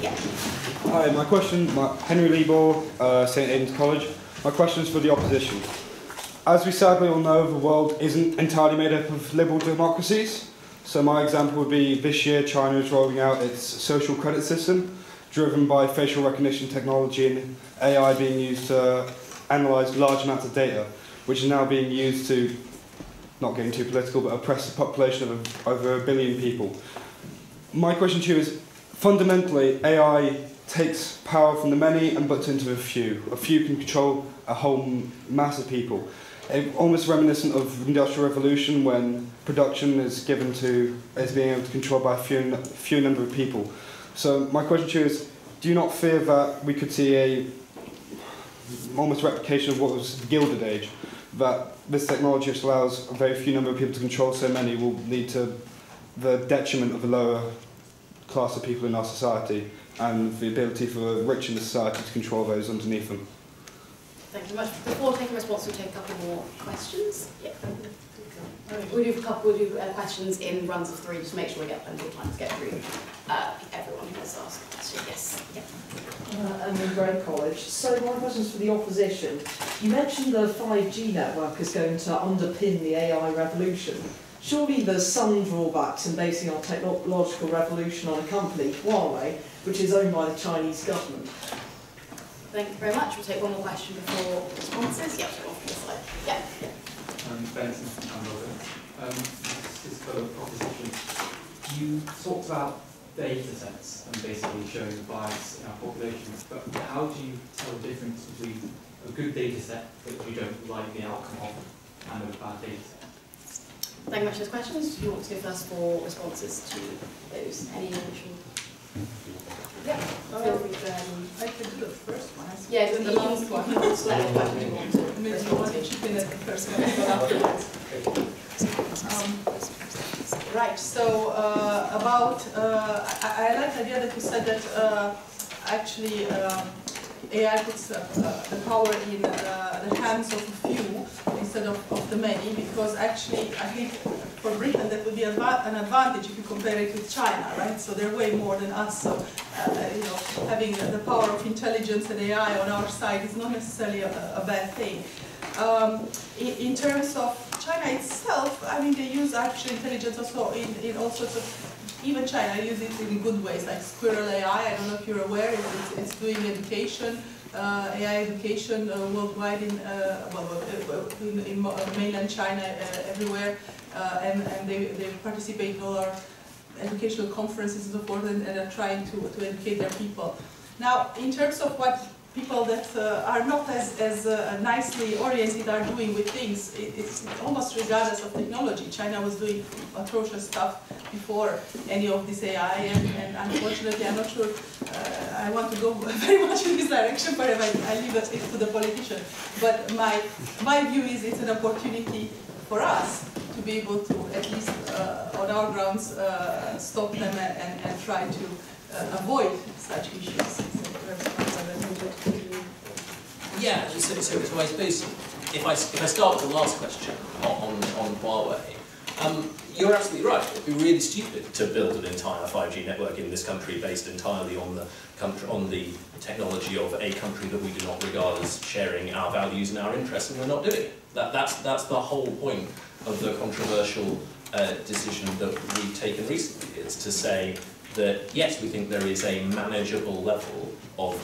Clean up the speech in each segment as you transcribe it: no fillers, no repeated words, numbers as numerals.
Yeah. Hi, Henry Liebor, St Aidan's College. My question is for the opposition. As we sadly all know, the world isn't entirely made up of liberal democracies. So my example would be this year China is rolling out its social credit system, driven by facial recognition technology and AI being used to analyse large amounts of data, which is now being used to, not getting too political, but oppress the population of over 1 billion people. My question to you is, fundamentally, AI takes power from the many and puts it into a few. A few can control a whole mass of people. Almost reminiscent of the Industrial Revolution, when production is being able to control by a few number of people. So my question to you is, do you not fear that we could see a almost replication of what was the Gilded Age, that this technology, which allows a very few number of people to control so many, will lead to the detriment of the lower class of people in our society and the ability for the rich in the society to control those underneath them? Thank you very much. Before taking response, we'll take a couple more questions. Yeah. We'll do questions in runs of 3, just to make sure we get plenty of time to get through everyone who has asked a question. Yes. Yeah. I'm in Grey College. So my question is for the opposition. You mentioned the 5G network is going to underpin the AI revolution. Surely there's some drawbacks in basing our technological revolution on a company, Huawei, which is owned by the Chinese government. Thank you very much. We'll take one more question before responses. Yeah, so off to the side. Yeah. Benson from Hamburg. This is for the proposition. You talked about data sets and basically showing the bias in our populations, but how do you tell the difference between a good data set that you don't like the outcome of and a bad data set? Thank you much for those questions. Do you want to go first for responses to those? Any initial? Yeah. I can do the first one. Yeah, the last one. Maybe you want to chip in at the first one and go afterwards. Right, so about, I like the idea that you said that actually AI puts the power in the hands of a few instead of the many, because actually I think for Britain that would be an advantage if you compare it with China, right? So they're way more than us, so you know, having the power of intelligence and AI on our side is not necessarily a bad thing. In terms of China itself, I mean, they use artificial intelligence also in all sorts of, even China uses it in good ways, like Squirrel AI. I don't know if you're aware, it's doing education, AI education worldwide in mainland China, everywhere, and they participate in all our educational conferences and so forth, and are trying to educate their people. Now, in terms of what people that are not as nicely oriented are doing with things, it's almost regardless of technology. China was doing atrocious stuff before any of this AI, and unfortunately I'm not sure I want to go very much in this direction, but I leave it to the politician. But my view is it's an opportunity for us to be able to, at least on our grounds, stop them and try to avoid such issues. Yeah, so I suppose if I start with the last question on Huawei, you're absolutely right. It would be really stupid to build an entire 5G network in this country based entirely on the technology of a country that we do not regard as sharing our values and our interests, and we're not doing it. That's the whole point of the controversial decision that we've taken recently, is to say that yes, we think there is a manageable level of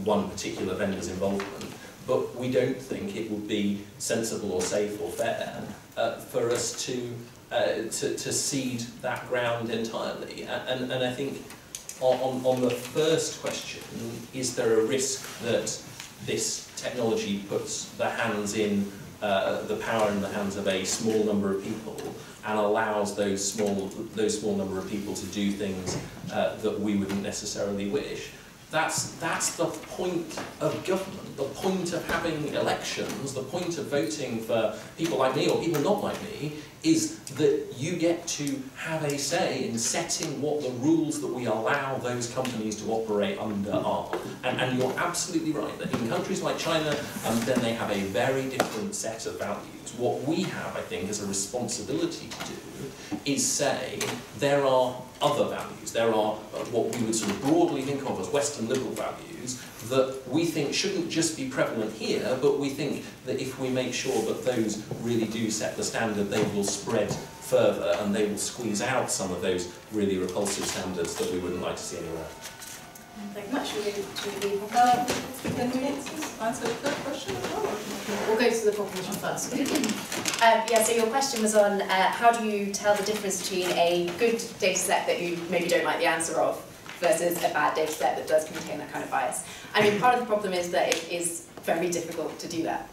one particular vendor's involvement, but we don't think it would be sensible or safe or fair for us to cede that ground entirely. And I think on the first question, is there a risk that this technology puts the power in the hands of a small number of people and allows those small number of people to do things that we wouldn't necessarily wish? That's the point of government, the point of having elections, the point of voting for people like me or people not like me, is that you get to have a say in setting what the rules that we allow those companies to operate under are. And you're absolutely right that in countries like China, then they have a very different set of values. What we have, I think, as a responsibility to do is say there are other values. There are what we would sort of broadly think of as Western liberal values that we think shouldn't just be prevalent here, but we think that if we make sure that those really do set the standard, they will spread further and they will squeeze out some of those really repulsive standards that we wouldn't like to see anywhere. Thank you much. Can we answer the third question as well? We'll go to the proposition first. Yeah, so your question was on how do you tell the difference between a good data set that you maybe don't like the answer of versus a bad data set that does contain that kind of bias. I mean, part of the problem is that it is very difficult to do that.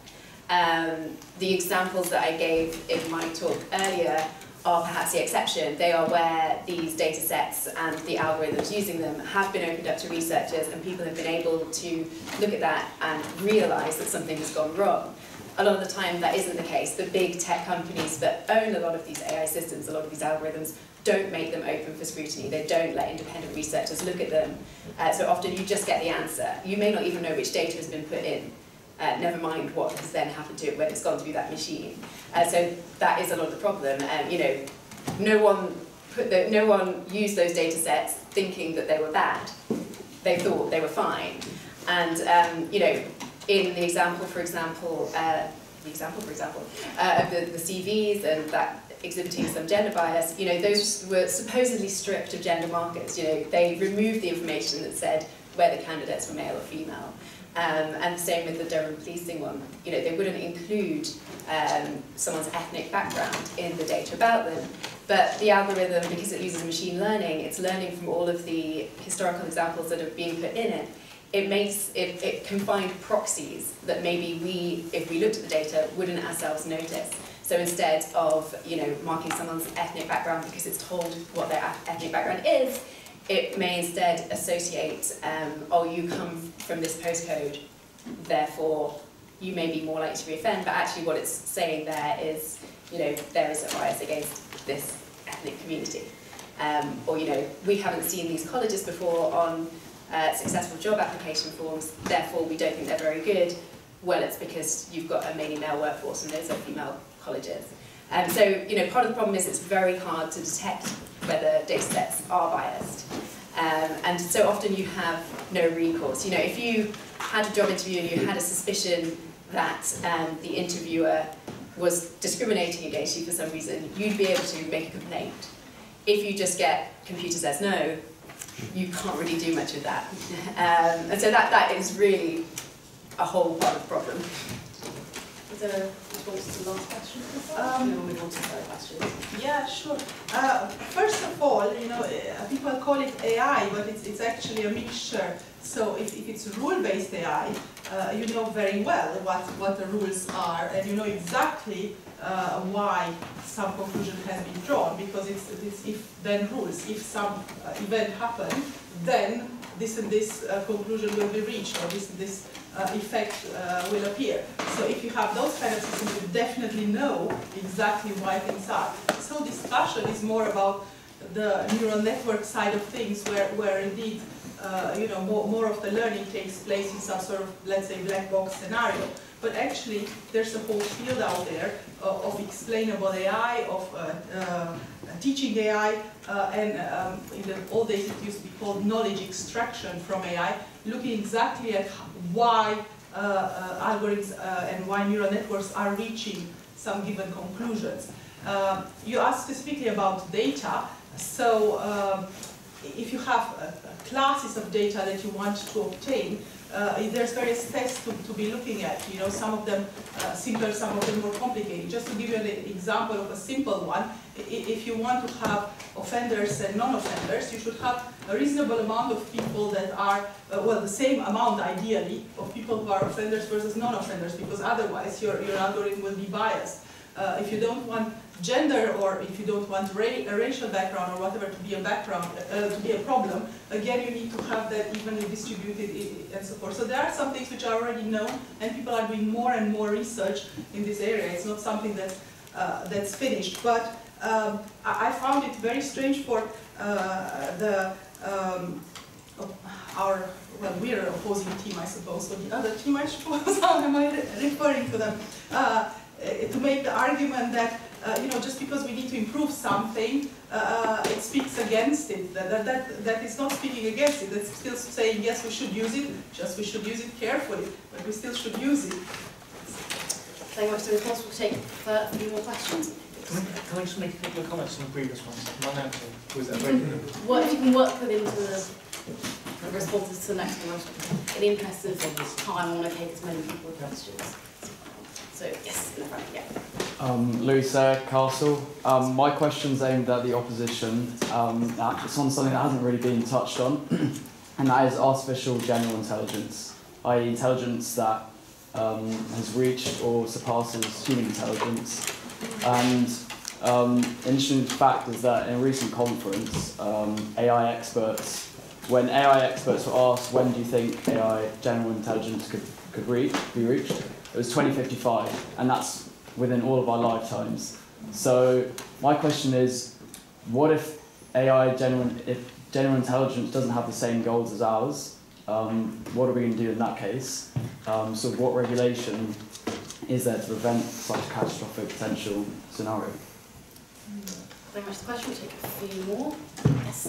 The examples that I gave in my talk earlier are perhaps the exception. They are where these data sets and the algorithms using them have been opened up to researchers and people have been able to look at that and realise that something has gone wrong. A lot of the time that isn't the case. The big tech companies that own a lot of these AI systems, a lot of these algorithms, don't make them open for scrutiny. They don't let independent researchers look at them. So often you just get the answer. You may not even know which data has been put in. Never mind what has then happened to it when it's gone through that machine. So that is a lot of the problem. You know, no one used those data sets thinking that they were bad. They thought they were fine. And you know, in the example, for example, of the CVs and that exhibiting some gender bias, you know, those were supposedly stripped of gender markers. You know, they removed the information that said whether candidates were male or female. And the same with the Durham policing one. You know, they wouldn't include someone's ethnic background in the data about them. But the algorithm, because it uses machine learning, it's learning from all of the historical examples that have been put in it. It can find proxies that maybe we, if we looked at the data, wouldn't ourselves notice. So instead of, you know, marking someone's ethnic background because it's told what their ethnic background is, it may instead associate, oh, you come from this postcode, therefore you may be more likely to reoffend, but actually what it's saying there is, you know, there is a bias against this ethnic community. Or, you know, we haven't seen these colleges before on successful job application forms, therefore we don't think they're very good. Well, it's because you've got a mainly male workforce and those are female colleges. So, you know, part of the problem is it's very hard to detect whether data sets are biased. And so often you have no recourse. You know, if you had a job interview and you had a suspicion that the interviewer was discriminating against you for some reason, you'd be able to make a complaint. If you just get computer says no, you can't really do much with that. And so that is really a whole part of the problem. Is there a response to the last question? Then we'll move on to the third question. Yeah, sure. First of all, you know, people call it AI, but it's actually a mixture. So if it's rule-based AI, you know very well what the rules are, and you know exactly why some conclusion has been drawn, because it's if-then rules. If some event happens, then this and this conclusion will be reached, or this and this effect will appear. So if you have those kind of systems, you definitely know exactly why things are. So discussion is more about the neural network side of things, where indeed you know, more of the learning takes place in some sort of, let's say, black box scenario. But actually, there's a whole field out there of explainable AI, of teaching AI, and in the old days it used to be called knowledge extraction from AI, looking exactly at why algorithms and why neural networks are reaching some given conclusions. You asked specifically about data, so if you have classes of data that you want to obtain, there's various tests to be looking at. You know, some of them simpler, some of them more complicated. Just to give you an example of a simple one, if you want to have offenders and non-offenders, you should have a reasonable amount of people that are, well, the same amount ideally of people who are offenders versus non-offenders, because otherwise your algorithm will be biased. If you don't want gender, or if you don't want a racial background or whatever to be a background, to be a problem, again you need to have that evenly distributed and so forth. So there are some things which are already known, and people are doing more and more research in this area. It's not something that's finished, but I found it very strange for we're an opposing team, I suppose, so the other team, I suppose, how am I referring to them? To make the argument that just because we need to improve something, it speaks against it. That is not speaking against it. It's still saying, yes, we should use it, just we should use it carefully, but we still should use it. Thank you much. So it's possible to take a few more questions. Can I just make a couple of comments on the previous ones? Was that If you can work them into the responses to the next one. In the interest of time, I want to take as many people with questions. So, yes, in the front, yeah. Louis Castle. My question's aimed at the opposition. It's on something that hasn't really been touched on, and that is artificial general intelligence, i.e. intelligence that has reached or surpasses human intelligence. And interesting fact is that in a recent conference, AI experts, when AI experts were asked when do you think AI general intelligence could be reached, it was 2055, and that's within all of our lifetimes. So my question is, what if general intelligence doesn't have the same goals as ours? What are we going to do in that case? So what regulation is there to prevent such a catastrophic potential scenario? Very much the question. We'll take a few more. Yes.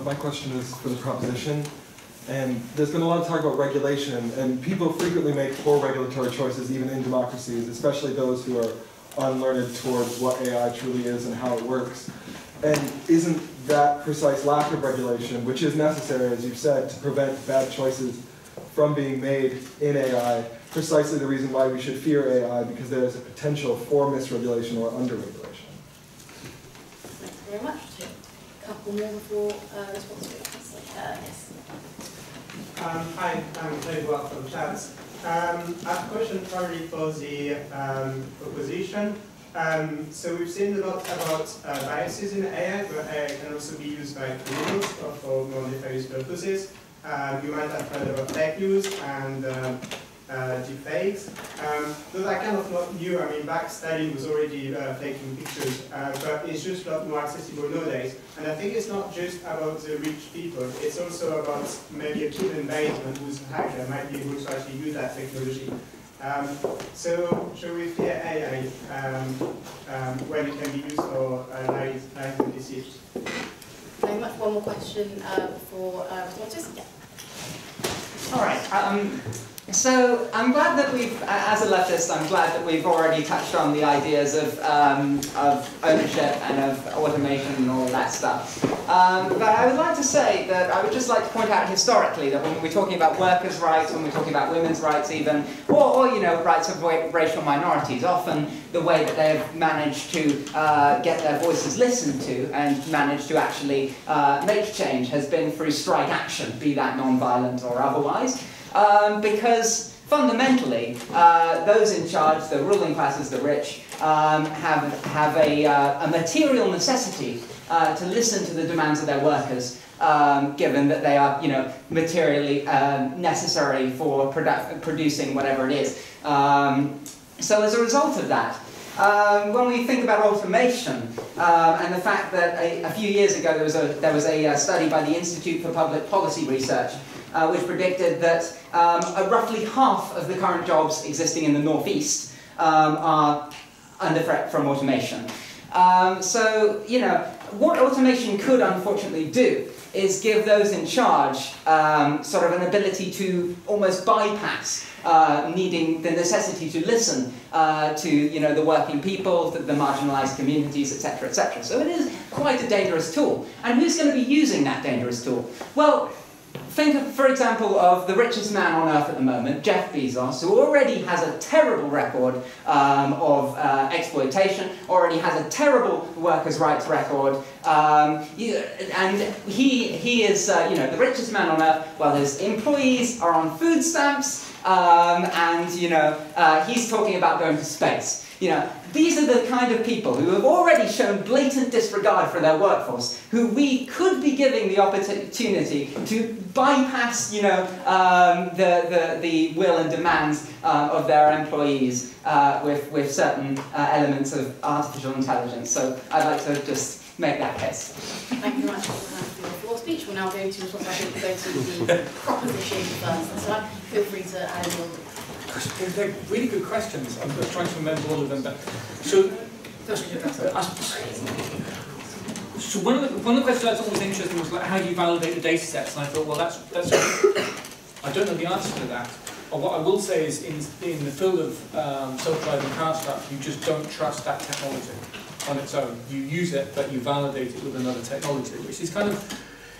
My question is for the proposition. And there's been a lot of talk about regulation, and people frequently make poor regulatory choices, even in democracies, especially those who are unlearned towards what AI truly is and how it works. And isn't that precise lack of regulation, which is necessary, as you've said, to prevent bad choices from being made in AI, precisely the reason why we should fear AI, because there is a potential for misregulation or under-regulation? Thank you very much. A couple more before response to it. Yes. Hi, I'm Craig Watt from Chats. I have a question probably for the proposition. So we've seen a lot about biases in AI, but AI can also be used by criminals for more nefarious purposes. You might have heard about fake news and deepfakes. Those are kind of not new. I mean, back Stalin was already faking pictures, but it's just a lot more accessible nowadays. And I think it's not just about the rich people, it's also about maybe a kid in basement who's a hacker might be able to actually use that technology. So should we fear AI when it can be used for lies and deceit? Very much. One more question for responses. Yeah. All right. So I'm glad that we've, as a leftist, I'm glad that we've already touched on the ideas of ownership and of automation and all that stuff. But I would like to say that I would just like to point out historically that when we're talking about workers' rights, when we're talking about women's rights even, or you know, rights of racial minorities, often the way that they've managed to get their voices listened to and managed to actually make change has been through strike action, be that non-violent or otherwise. Because fundamentally, those in charge, the ruling classes, the rich, have a material necessity to listen to the demands of their workers, given that they are, you know, materially necessary for producing whatever it is. So as a result of that, when we think about automation and the fact that a few years ago there was a study by the Institute for Public Policy Research which predicted that roughly half of the current jobs existing in the northeast are under threat from automation. So, you know, what automation could unfortunately do is give those in charge sort of an ability to almost bypass needing the necessity to listen to, you know, the working people, the marginalised communities, etc., etc. So it is quite a dangerous tool. And who's going to be using that dangerous tool? Well, think, for example, of the richest man on earth at the moment, Jeff Bezos, who already has a terrible record of exploitation, already has a terrible workers' rights record, and he is, you know, the richest man on earth, while his employees are on food stamps, and, you know, he's talking about going to space. You know, these are the kind of people who have already shown blatant disregard for their workforce, who we could be giving the opportunity to bypass, you know, the will and demands of their employees with certain elements of artificial intelligence. So I'd like to just make that case. Thank you very much for your speech. We'll now go to the proposition first. So feel free to add your They're really good questions. I'm just trying to remember all of them. But so one of the questions I thought was interesting was like, how do you validate the data sets? And I thought, well, that's I don't know the answer to that. Or what I will say is, in the field of self-driving car stuff, you just don't trust that technology on its own. You use it, but you validate it with another technology, which is kind of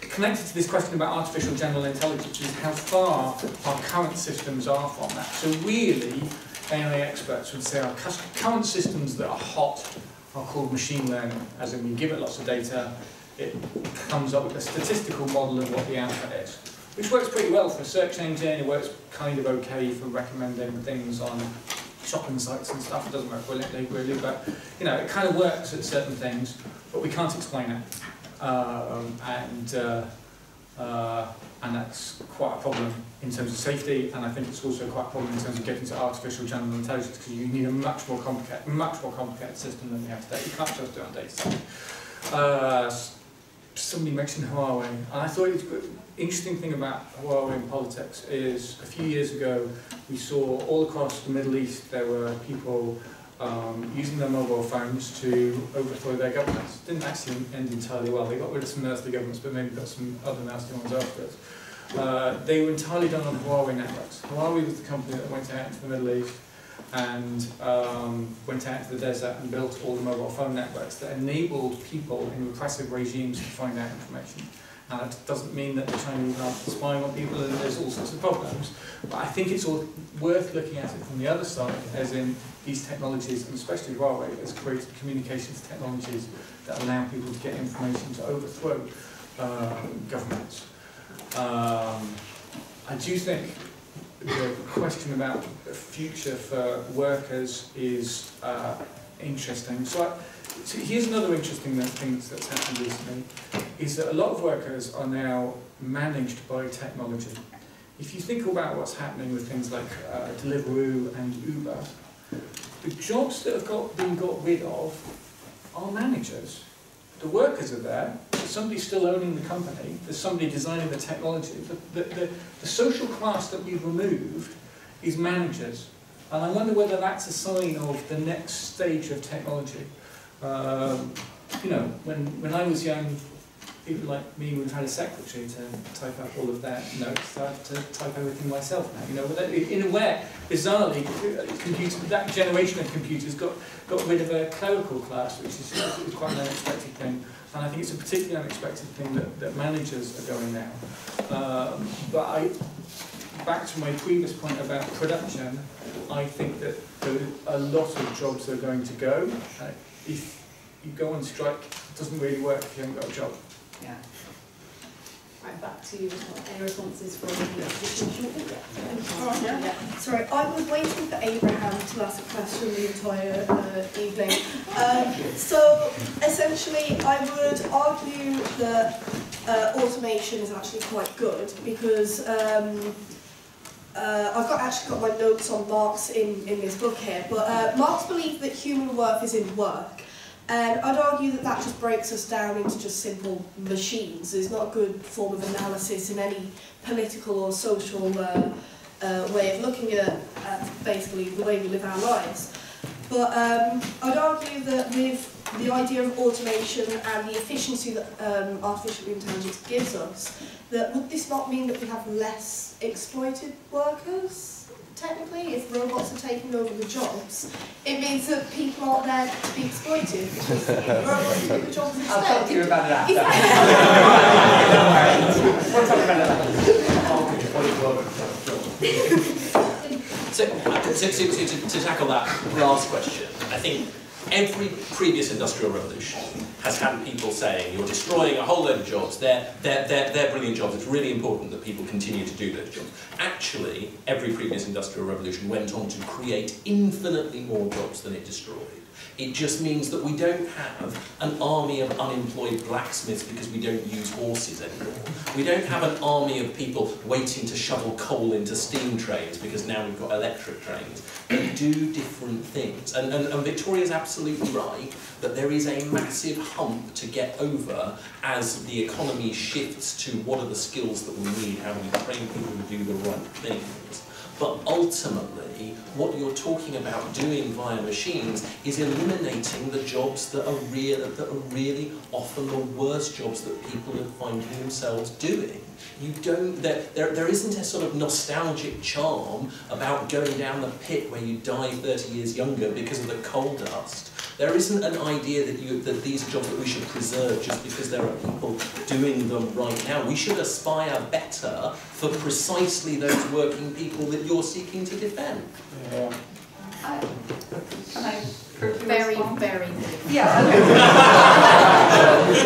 connected to this question about artificial general intelligence, is how far our current systems are from that. So really, AI experts would say our current systems that are hot are called machine learning, as in we give it lots of data, it comes up with a statistical model of what the output is, which works pretty well for a search engine. It works kind of okay for recommending things on shopping sites and stuff. It doesn't work brilliantly, really, but you know, it kind of works at certain things, but we can't explain it. And that's quite a problem in terms of safety, and I think it's also quite a problem in terms of getting to artificial general intelligence, because you need a much more complicated system than we have today. You can't just do it on data. Somebody mentioned Huawei, and I thought it was good. Interesting thing about Huawei in politics is a few years ago we saw all across the Middle East there were people using their mobile phones to overthrow their governments. Didn't actually end entirely well. They got rid of some nasty governments, but maybe got some other nasty ones afterwards. They were entirely done on Huawei networks. Huawei was the company that went out into the Middle East and went out into the desert and built all the mobile phone networks that enabled people in repressive regimes to find out information. And that doesn't mean that the Chinese aren't spying on people, and there's all sorts of problems. But I think it's all worth looking at it from the other side, as in these technologies, and especially Huawei, has created communications technologies that allow people to get information to overthrow governments. I do think the question about the future for workers is interesting. So here's another interesting thing that's happened recently, is that a lot of workers are now managed by technology. If you think about what's happening with things like Deliveroo and Uber, the jobs that have been got rid of are managers. The workers are there, there's somebody still owning the company, there's somebody designing the technology. The social class that we've removed is managers. And I wonder whether that's a sign of the next stage of technology. You know, when I was young, people like me would have had a secretary to type up all of their notes. I have to type everything myself now. You know, but in a way, bizarrely, that generation of computers got rid of a clerical class, which is quite an unexpected thing. And I think it's a particularly unexpected thing that managers are going now. But back to my previous point about production, I think that a lot of jobs are going to go. If you go on strike, it doesn't really work if you haven't got a job. Yeah. Right, back to you. Any responses from the opposition? Yeah. Sorry, I was waiting for Abraham to ask a question the entire evening. So essentially, I would argue that automation is actually quite good, because I've actually got my notes on Marx in this book here, but Marx believed that human worth is in work, and I'd argue that that just breaks us down into just simple machines. There's not a good form of analysis in any political or social way of looking at basically the way we live our lives. But I'd argue that with the idea of automation and the efficiency that artificial intelligence gives us, that would this not mean that we have less exploited workers, technically, if robots are taking over the jobs? It means that people aren't there to be exploited, because robots do the jobs instead. I'll talk to you about that. We'll talk about So to tackle that last question, I think every previous industrial revolution has had people saying, you're destroying a whole load of jobs, they're brilliant jobs, it's really important that people continue to do those jobs. Actually, every previous industrial revolution went on to create infinitely more jobs than it destroyed. It just means that we don't have an army of unemployed blacksmiths because we don't use horses anymore. We don't have an army of people waiting to shovel coal into steam trains because now we've got electric trains. They do different things. And Victoria's absolutely right that there is a massive hump to get over as the economy shifts to what are the skills that we need, how do we train people to do the right things. But ultimately, what you're talking about doing via machines is eliminating the jobs that are really often the worst jobs that people are finding themselves doing. You don't, there isn't a sort of nostalgic charm about going down the pit where you die 30 years younger because of the coal dust. There isn't an idea that these are jobs that we should preserve just because there are people doing them right now. We should aspire better for precisely those working people that you're seeking to defend. Yeah. Can I quickly Very, respond? very. Yeah, okay.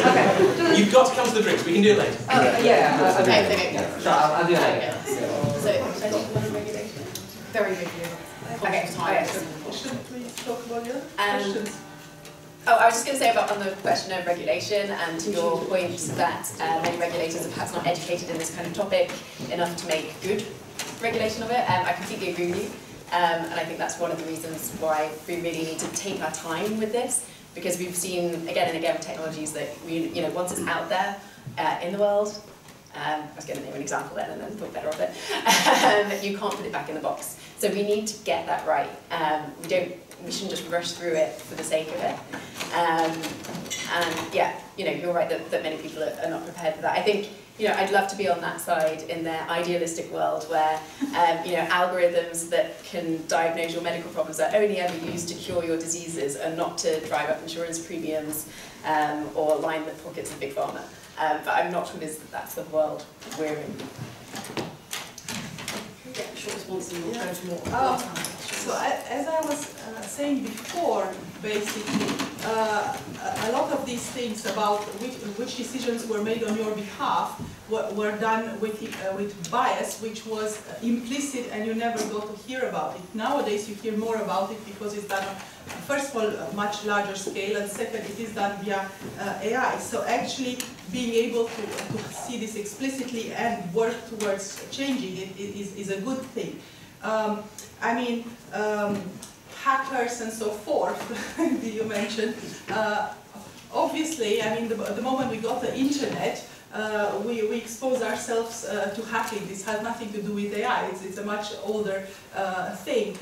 Okay. You've got to come to the drinks. We can do it later. Yeah, Okay. yeah, sure, I'll do that. Okay. So, I think one regulation. Very briefly. Okay. Should we talk about the other questions? Oh, I was just going to say about on the question of regulation and your point that many regulators are perhaps not educated in this kind of topic enough to make good regulation of it. I completely agree with you. And I think that's one of the reasons why we really need to take our time with this, because we've seen again and again with technologies that once it's out there in the world, I was going to name an example then and then thought better of it, you can't put it back in the box. So we need to get that right. We shouldn't just rush through it for the sake of it. And yeah, you're right that many people are not prepared for that. I think, I'd love to be on that side in their idealistic world where, algorithms that can diagnose your medical problems are only ever used to cure your diseases and not to drive up insurance premiums or line the pockets of Big Pharma. But I'm not convinced that's the world we're in. Yeah, short response and we'll go to more. So as I was saying before, basically, a lot of these things about which decisions were made on your behalf were done with bias, which was implicit and you never got to hear about it. Nowadays you hear more about it because it's done on, first of all, a much larger scale, and second, it is done via AI. So actually being able to see this explicitly and work towards changing it is a good thing. Hackers and so forth, you mentioned, obviously, the moment we got the internet, we expose ourselves to hacking. This has nothing to do with AI, it's a much older thing.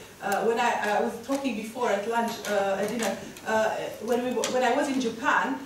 When I was talking before at lunch, at dinner, when I was in Japan,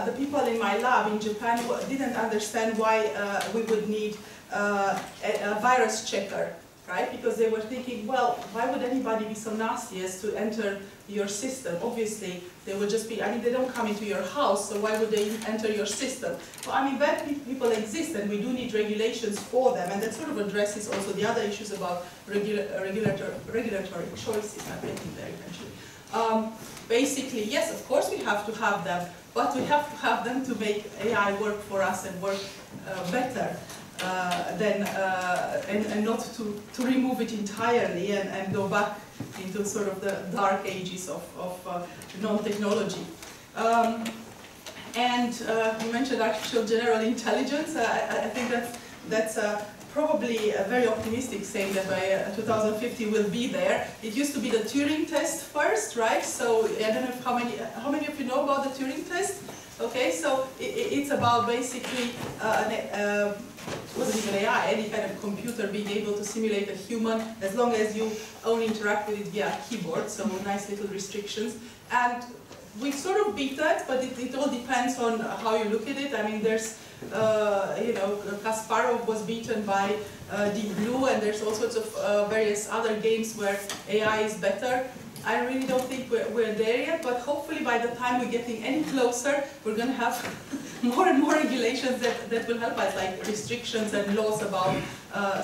the people in my lab in Japan didn't understand why we would need a virus checker. Right? Because they were thinking, well, why would anybody be so nasty as to enter your system? Obviously, they would just be, they don't come into your house, so why would they enter your system? Well, bad people exist, and we do need regulations for them, and that sort of addresses also the other issues about regulatory choices. I'm getting there eventually. Basically, yes, of course we have to have them, but we have to have them to make AI work for us and work better. And not to remove it entirely and go back into sort of the dark ages of non-technology. And you mentioned artificial general intelligence. I think that's probably a very optimistic saying that by 2050 will be there. It used to be the Turing test first, right? So I don't know how many of you know about the Turing test? Okay, so it's about basically it wasn't even AI, any kind of computer being able to simulate a human as long as you only interact with it via keyboard, so nice little restrictions. And we sort of beat that, but it all depends on how you look at it. There's, Kasparov was beaten by Deep Blue, and there's all sorts of various other games where AI is better. I really don't think we're there yet, but hopefully by the time we're getting any closer, we're going to have more and more regulations that will help us, like restrictions and laws about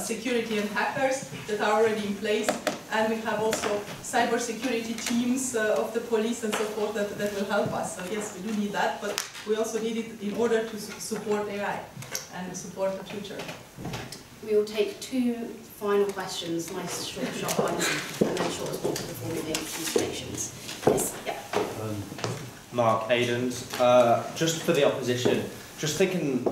security and hackers that are already in place. And we have also cybersecurity teams of the police and so forth that will help us. So yes, we do need that, but we also need it in order to support AI and support the future. We will take two final questions, nice short, sharp ones, and then short responses before moving to installations. Yes, yeah. Mark Aidens, just for the opposition, just thinking,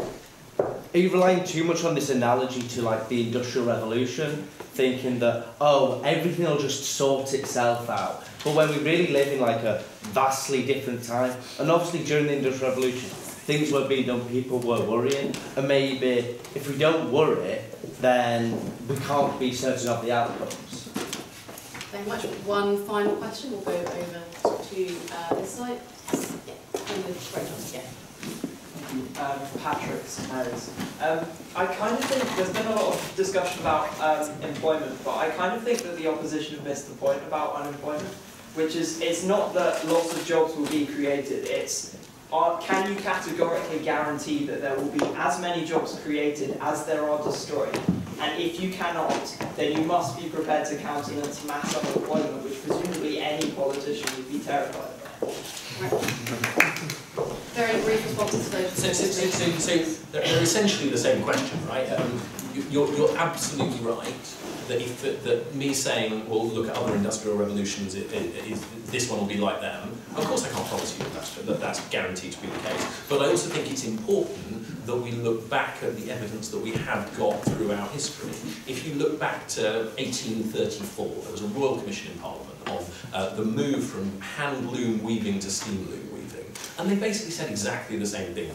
are you relying too much on this analogy to like the Industrial Revolution, thinking that, oh, everything will just sort itself out? But when we really live in like a vastly different time, and obviously during the Industrial Revolution, things were being done, people were worrying, and maybe if we don't worry, then we can't be certain of the outcomes. Thank you much. One final question. We'll go over to this side. Patrick Smails. I kind of think there's been a lot of discussion about employment, but I kind of think that the opposition have missed the point about unemployment, which is it's not that lots of jobs will be created, it's can you categorically guarantee that there will be as many jobs created as there are destroyed? And if you cannot, then you must be prepared to countenance mass unemployment, which presumably any politician would be terrified of. Very brief responses to those. So they're essentially the same question, right? You're absolutely right that that me saying, well, look at other industrial revolutions, this one will be like them. Of course, I can't promise you that that's guaranteed to be the case. But I also think it's important that we look back at the evidence that we have got throughout history. If you look back to 1834, there was a Royal Commission in Parliament on the move from hand loom weaving to steam loom weaving. And they basically said exactly the same thing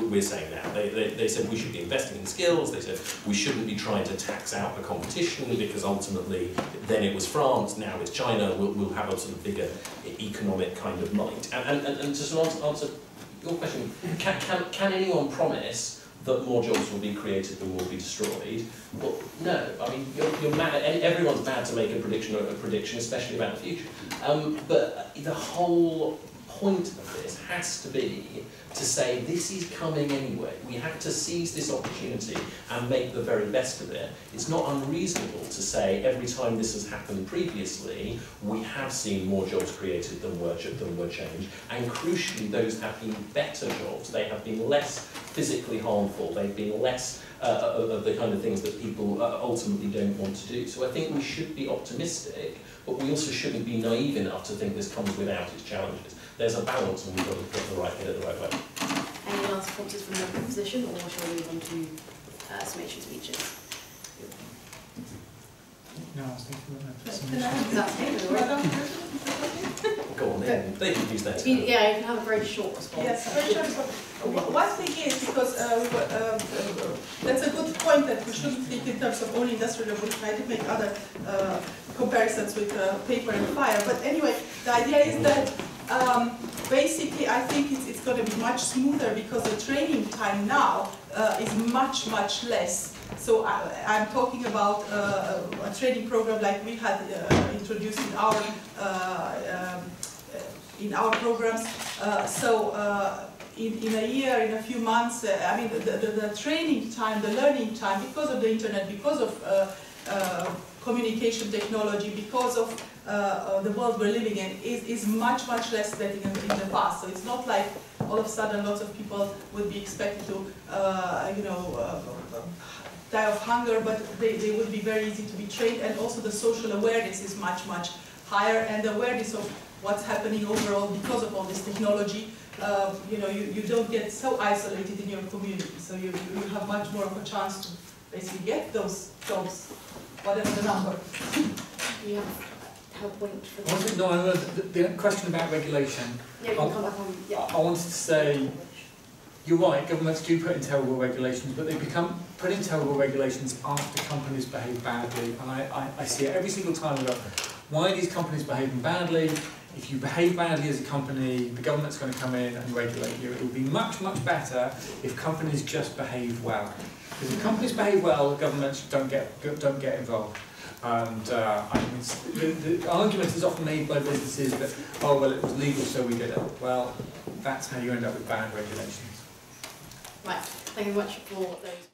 we're saying now. They said we should be investing in skills, they said we shouldn't be trying to tax out the competition because ultimately then it was France, now it's China, we'll have a sort of bigger economic kind of might. And just to answer your question, can anyone promise that more jobs will be created than will be destroyed? Well, no. I mean, you're mad. Everyone's mad to make a prediction, especially about the future. But the whole point of this has to be to say this is coming anyway. We have to seize this opportunity and make the very best of it. It's not unreasonable to say every time this has happened previously, we have seen more jobs created than were changed, and crucially those have been better jobs. They have been less physically harmful, they've been less of the kind of things that people ultimately don't want to do. So I think we should be optimistic, but we also shouldn't be naive enough to think this comes without its challenges. There's a balance and we've got to put the right hit at the right way. Any last responses from the opposition, or shall we move on to summation speeches? No, I was thinking Go on then, they can use that. Yeah, you can have a very short response. Yes, very short response. One thing is, because that's a good point that we shouldn't think in terms of only industrial revolution. I did make other comparisons with paper and fire, but anyway, the idea is that basically I think it's going to be much smoother because the training time now is much less. So I'm talking about a training program like we had introduced in our programs. In a year, in a few months, I mean, the training time, the learning time, because of the internet, because of communication technology, because of the world we're living in, is much less than in the past. So it's not like all of a sudden lots of people would be expected to, die of hunger, but they would be very easy to be trained, and also the social awareness is much higher, and the awareness of what's happening overall because of all this technology. You don't get so isolated in your community, so you have much more of a chance to basically get those jobs, whatever the number. You have a point for that? The question about regulation. Yeah, you can come back on. Yeah. I wanted to say, you're right, governments do put in terrible regulations, but they become put in terrible regulations after companies behave badly. And I see it every single time. Why are these companies behaving badly? If you behave badly as a company, the government's going to come in and regulate you. It would be much better if companies just behave well. Because if companies behave well, governments don't get involved. And the argument is often made by businesses that, oh well, it was legal, so we did it. Well, that's how you end up with bad regulations. Right. Thank you very much for those.